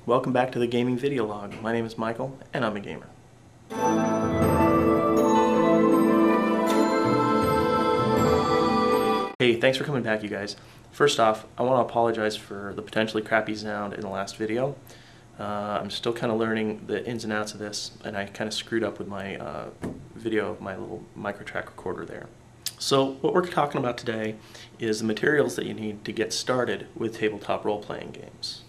Welcome back to the Gaming Video Log. My name is Michael, and I'm a gamer. Hey, thanks for coming back, you guys. First off, I want to apologize for the potentially crappy sound in the last video. I'm still kind of learning the ins and outs of this, and I kind of screwed up with my video of my little micro-track recorder there. So what we're talking about today is the materials that you need to get started with tabletop role-playing games.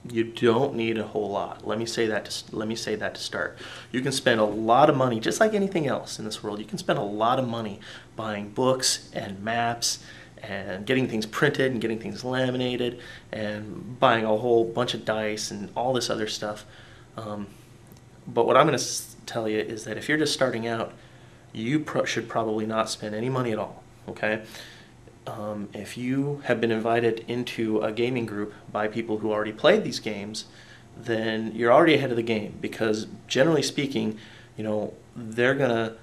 You don't need a whole lot. Let me say that to start. You can spend a lot of money, just like anything else in this world. You can spend a lot of money buying books and maps and getting things printed and getting things laminated and buying a whole bunch of dice and all this other stuff. But what I'm going to tell you is that if you're just starting out, you should probably not spend any money at all, okay? If you have been invited into a gaming group by people who already played these games, then you're already ahead of the game, because generally speaking, you know, they're gonna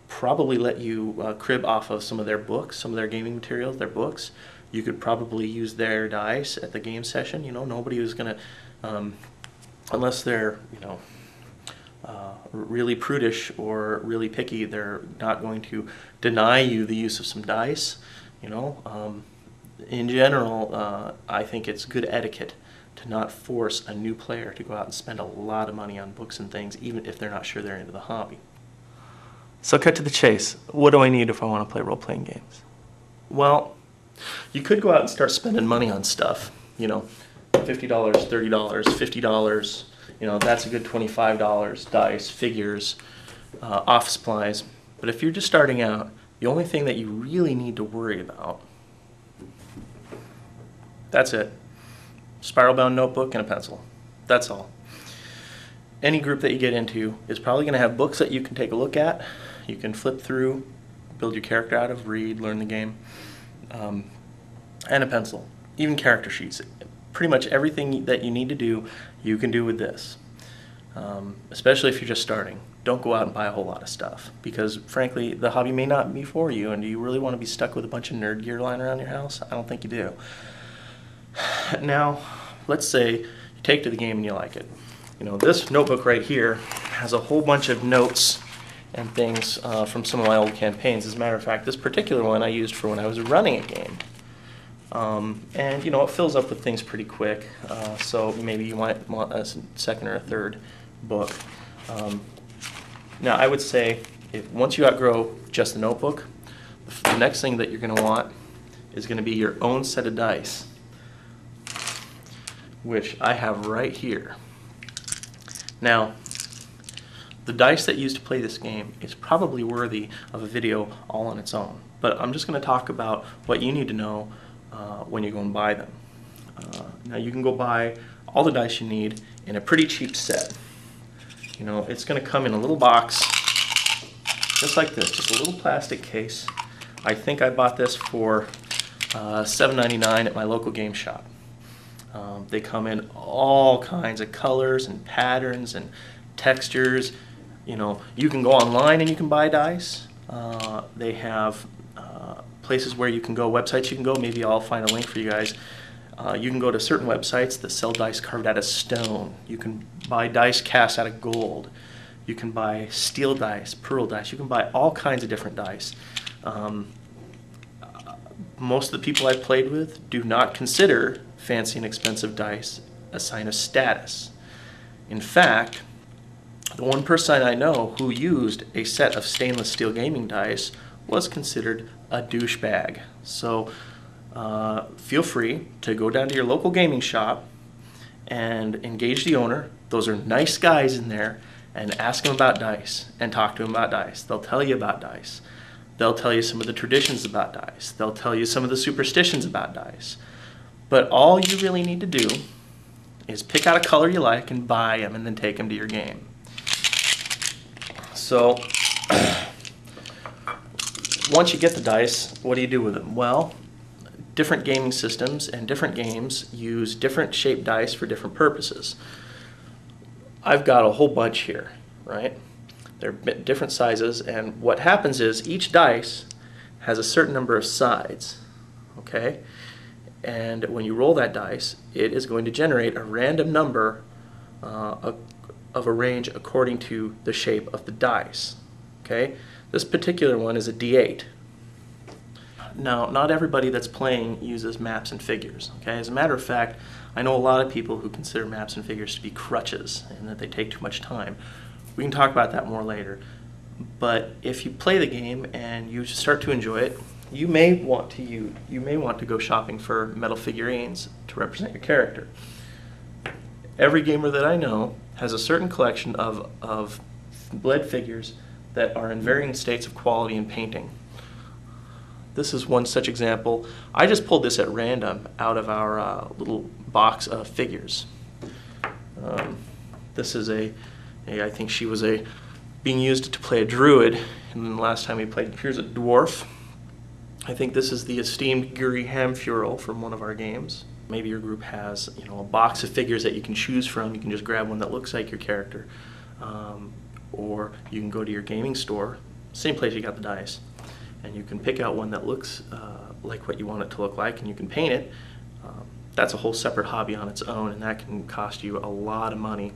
probably let you crib off of some of their books, some of their gaming materials, their books. You could probably use their dice at the game session. You know, nobody is gonna, unless they're, you know, really prudish or really picky, they're not going to deny you the use of some dice. You know, in general, I think it's good etiquette to not force a new player to go out and spend a lot of money on books and things, even if they're not sure they're into the hobby. So cut to the chase. What do I need if I want to play role-playing games? Well, you could go out and start spending money on stuff. You know, $50, $30, $50. You know, that's a good $25, dice, figures, office supplies. But if you're just starting out, the only thing that you really need to worry about, that's it. Spiral-bound notebook and a pencil. That's all. Any group that you get into is probably going to have books that you can take a look at. You can flip through, build your character out of, read, learn the game, and a pencil. Even character sheets. Pretty much everything that you need to do, you can do with this. Especially if you're just starting. Don't go out and buy a whole lot of stuff, because frankly, the hobby may not be for you, and do you really want to be stuck with a bunch of nerd gear lying around your house? I don't think you do. Now, let's say you take to the game and you like it. You know, this notebook right here has a whole bunch of notes and things from some of my old campaigns. As a matter of fact, this particular one I used for when I was running a game. And you know, it fills up with things pretty quick, so maybe you might want a second or a third book. Now I would say, once you outgrow just the notebook, the next thing that you're going to want is going to be your own set of dice, which I have right here. Now, the dice that you use to play this game is probably worthy of a video all on its own, but I'm just going to talk about what you need to know when you go and buy them. Now you can go buy all the dice you need in a pretty cheap set. You know, it's going to come in a little box just like this, just a little plastic case. I think I bought this for $7.99 at my local game shop. They come in all kinds of colors and patterns and textures. You know, you can go online and you can buy dice. They have places where you can go, websites you can go. Maybe I'll find a link for you guys. You can go to certain websites that sell dice carved out of stone. You can buy dice cast out of gold. You can buy steel dice, pearl dice. You can buy all kinds of different dice. Most of the people I've played with do not consider fancy and expensive dice a sign of status. In fact, the one person I know who used a set of stainless steel gaming dice was considered a douchebag. So feel free to go down to your local gaming shop and engage the owner. Those are nice guys in there, and ask them about dice and talk to them about dice. They'll tell you about dice. They'll tell you some of the traditions about dice. They'll tell you some of the superstitions about dice. But all you really need to do is pick out a color you like and buy them, and then take them to your game. So once you get the dice, what do you do with them? Well, different gaming systems and different games use different shaped dice for different purposes. I've got a whole bunch here, right? They're different sizes, and what happens is each dice has a certain number of sides, okay? and when you roll that dice, it is going to generate a random number of a range according to the shape of the dice. Okay? This particular one is a D8. Now, not everybody that's playing uses maps and figures. Okay? As a matter of fact, I know a lot of people who consider maps and figures to be crutches and that they take too much time. We can talk about that more later. But if you play the game and you start to enjoy it, you may want to go shopping for metal figurines to represent your character. Every gamer that I know has a certain collection of lead figures that are in varying states of quality and painting. This is one such example. I just pulled this at random out of our little box of figures. This is I think she was being used to play a druid, and then the last time we played, here's a dwarf. I think this is the esteemed Guri Hamfural from one of our games. Maybe your group has, a box of figures that you can choose from. You can just grab one that looks like your character, or you can go to your gaming store, same place you got the dice, and you can pick out one that looks like what you want it to look like, and you can paint it. That's a whole separate hobby on its own, and that can cost you a lot of money.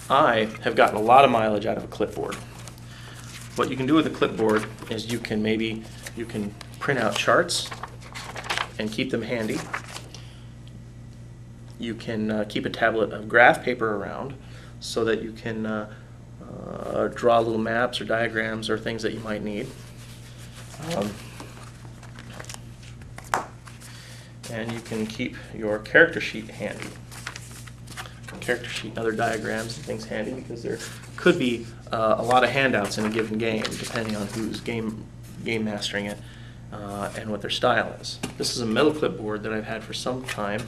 I have gotten a lot of mileage out of a clipboard. What you can do with a clipboard is you can print out charts and keep them handy. You can keep a tablet of graph paper around so that you can draw little maps or diagrams or things that you might need. And you can keep your character sheet handy. Character sheet and other diagrams and things handy, because there could be a lot of handouts in a given game depending on who's game mastering it and what their style is. This is a metal clipboard that I've had for some time.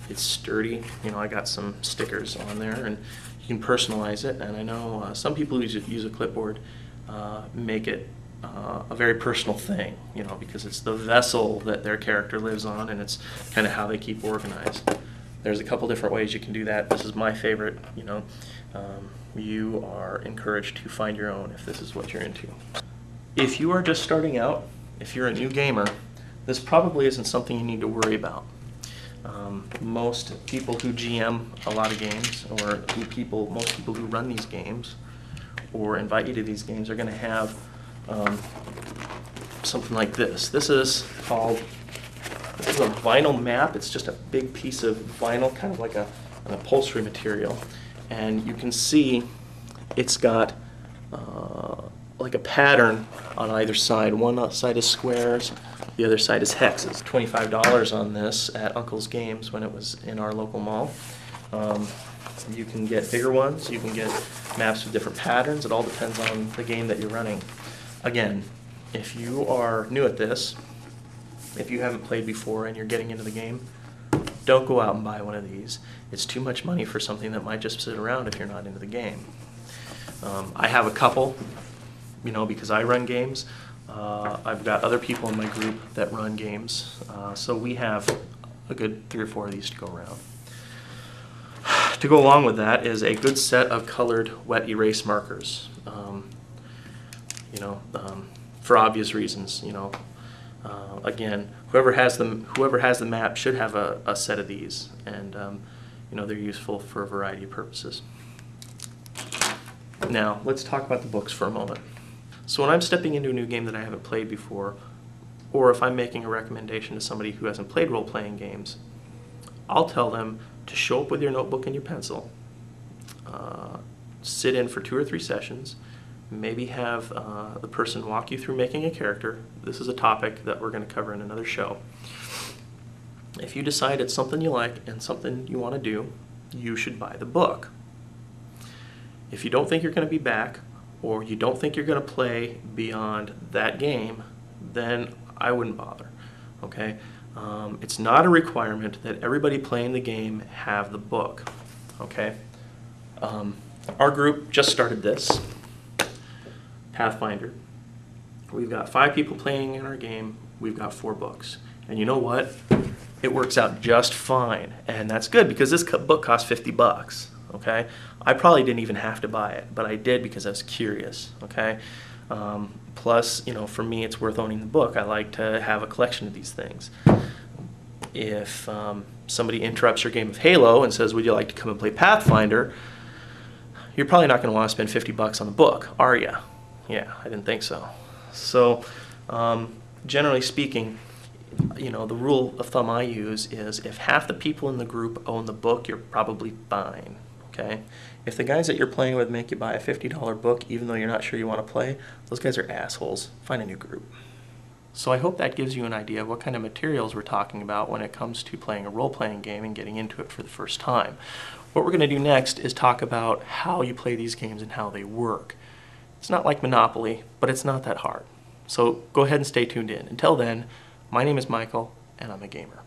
It's sturdy. I got some stickers on there, and you can personalize it. And I know some people who use a clipboard make it a very personal thing, because it's the vessel that their character lives on, and it's kind of how they keep organized. There's a couple different ways you can do that. This is my favorite. You are encouraged to find your own if this is what you're into. If you are just starting out, if you're a new gamer, this probably isn't something you need to worry about. Most people who GM a lot of games, or most people who run these games or invite you to these games, are going to have something like this. This is a vinyl map. It's just a big piece of vinyl, kind of like an upholstery material. And you can see it's got like a pattern on either side. One side is squares, the other side is hexes. $25 on this at Uncle's Games when it was in our local mall. You can get bigger ones, you can get maps with different patterns. It all depends on the game that you're running. Again, if you are new at this, if you haven't played before and you're getting into the game, don't go out and buy one of these. It's too much money for something that might just sit around if you're not into the game. I have a couple, because I run games. I've got other people in my group that run games, so we have a good 3 or 4 of these to go around. To go along with that is a good set of colored wet erase markers. For obvious reasons. Again, whoever has the map should have a set of these, and they're useful for a variety of purposes. Now, let's talk about the books for a moment. So when I'm stepping into a new game that I haven't played before, or if I'm making a recommendation to somebody who hasn't played role-playing games, I'll tell them to show up with your notebook and your pencil, sit in for 2 or 3 sessions, maybe have the person walk you through making a character. This is a topic that we're going to cover in another show. If you decide it's something you like and something you want to do, you should buy the book. If you don't think you're going to be back, or you don't think you're going to play beyond that game, then I wouldn't bother. Okay? It's not a requirement that everybody playing the game have the book. Okay? Our group just started this, Pathfinder. We've got 5 people playing in our game. We've got 4 books. And you know what? It works out just fine. And that's good, because this book costs $50. Okay? I probably didn't even have to buy it, but I did because I was curious. Okay? Plus, for me, it's worth owning the book. I like to have a collection of these things. If somebody interrupts your game of Halo and says, would you like to come and play Pathfinder, you're probably not going to want to spend 50 bucks on the book, are you? Yeah, I didn't think so. So generally speaking, you know, the rule of thumb I use is if half the people in the group own the book, you're probably fine, okay? If the guys that you're playing with make you buy a $50 book even though you're not sure you want to play, those guys are assholes. Find a new group. So I hope that gives you an idea of what kind of materials we're talking about when it comes to playing a role-playing game and getting into it for the first time. What we're going to do next is talk about how you play these games and how they work. It's not like Monopoly, but it's not that hard. So go ahead and stay tuned in. Until then, my name is Michael, and I'm a gamer.